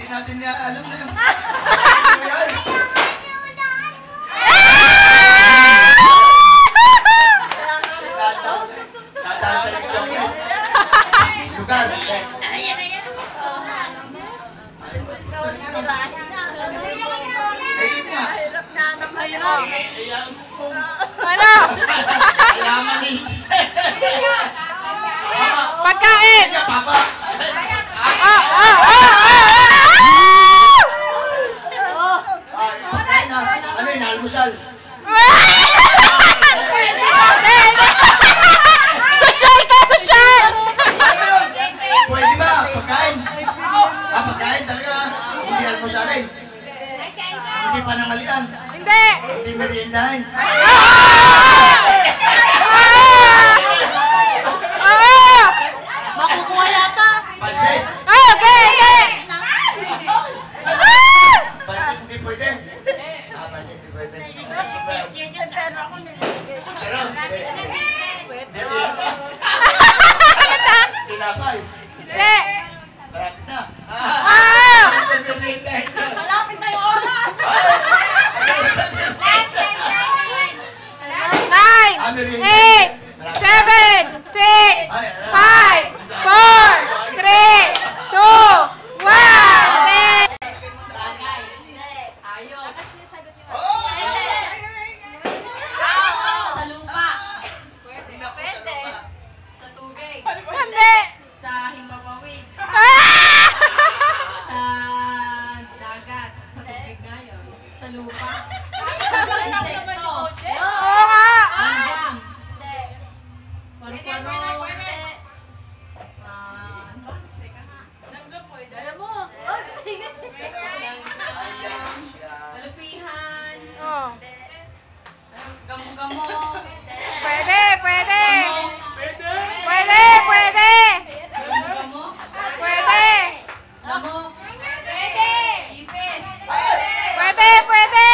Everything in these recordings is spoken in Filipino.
Hindi natin niya alam na yun. Tatantay yung chocolate. Lugar. Ayun nga. Ano? Kailangan eh. Pagkain! Papa! Pagkain na. Ano yun? Almusal. Sosyal ka! Sosyal! Pwede ba? Pagkain? Pagkain talaga. Hindi almusalin. Hindi panangalian. Hindi! Hindi meriendahin. Makukuha yata. Pansit. Okay! Pansit hindi pwede. Pansit hindi pwede. Sarap. Tinapay. Hindi! Malapit na. Meriendahin na. Malapit na yung oras! 9, 8, 7, 6, 5, 4, 3, 2, 1, Ayaw. Sa lupa. Pwede. Sa tubig. Hindi. Sa himpapawid. Sa dagat. Sa tubig ngayon. Sa lupa. Insekto. Oo nga. Langgam. Paru-paro. Ano ba? Teka nga. Langgam po. Alam mo. Sige. Malupihan. Gamo-gamo. Pwede. Gamo-gamo. Pwede. Gamo. Ipis. Pwede. Pwede.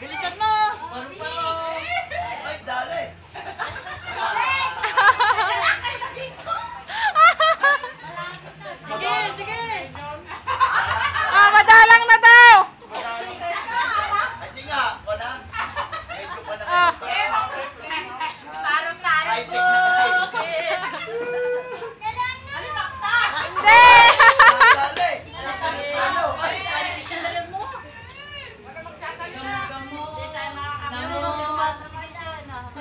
Bilisan mo. Paru-paro. Ay, dali. Sige. Madalang na daw. Kasi nga, wala. Medyo pa na high-tech na kasi. Hindi. Dali. Ano? Ay,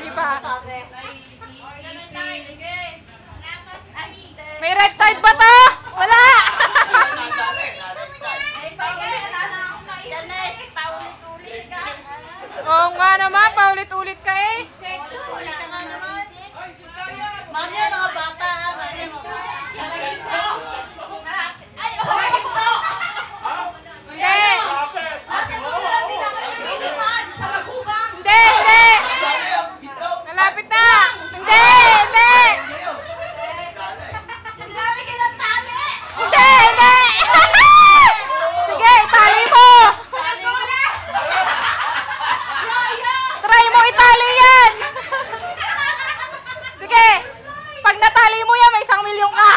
Diba? May red tide ba to? Wala! Oo nga naman, paulit-ulit ka eh. Mamaya mga bata. Hindi. Malapit na. Hindi. Sige, itali mo. Try mo itali yan. Sige. Pag natali mo yan, may 1 milyon ka.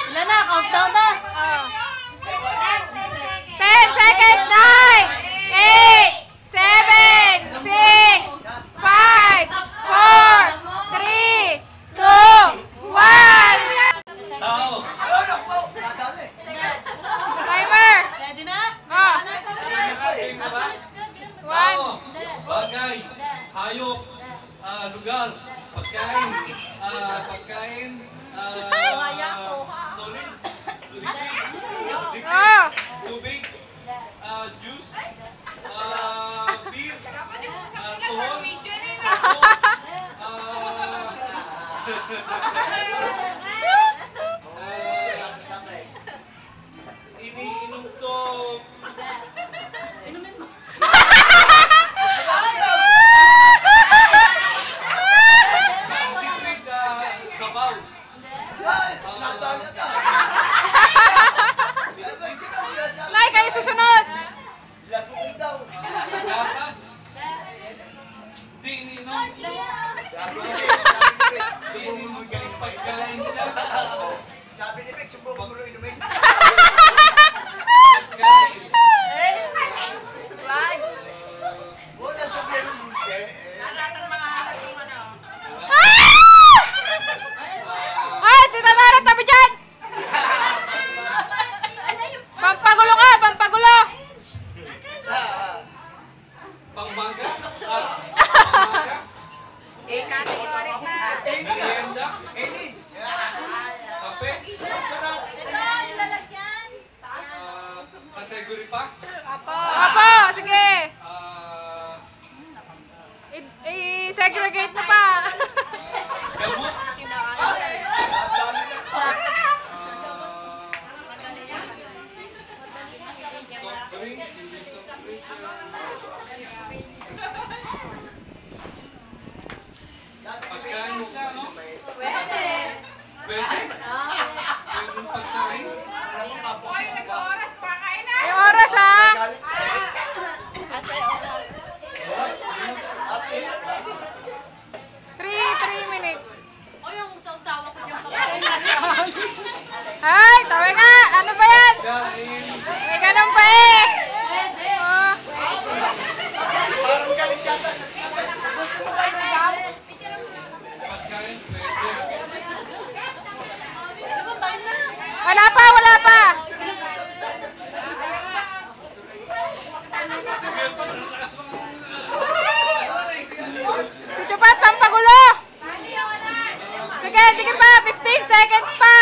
Ilan na? Countdown na. 10 seconds. 9, 8, 7, 6, 5, 4, 3, 2, 1. Timer. Ready na? Bagay, hayop, lugar, pagkain, solid, liquid, tubig, juice, beer, alcohol, sabon, Ay, natala ka. Nay, kayo susunod. Lagot daw. Gatas. Di ninom. Sabi ni Vic, Di ninom kay pagkain siya. sabi ni Vic, subukan mo rin inumin. Pagkain. Wala sabihin mo hindi. Ay, Tita Nara, tabi dyan. Pampagulo ka, pampagulo. Pangmaga. Pangmaga. Kategory pa. Merienda. Eli, Kape. sarap. Kategory pa. Opo, sige. I-segregate na pa. Gamot. Soft drink. Soft drink. Pagkain siya, no? Pwede. Pwede. Pwede pagkain. May oras ha. Galit. 3 minutes. O yung sausawa ko dyan pa. Ay, tawi nga. Ano ba yan? Kain. May ganun pa eh. Pwede. Oh. Parang galit yata sa sinabi. Pagkain, pwede. Wala pa, wala pa. Si Chupat, pampagulo. Sige, tingin pa. 15 seconds pa.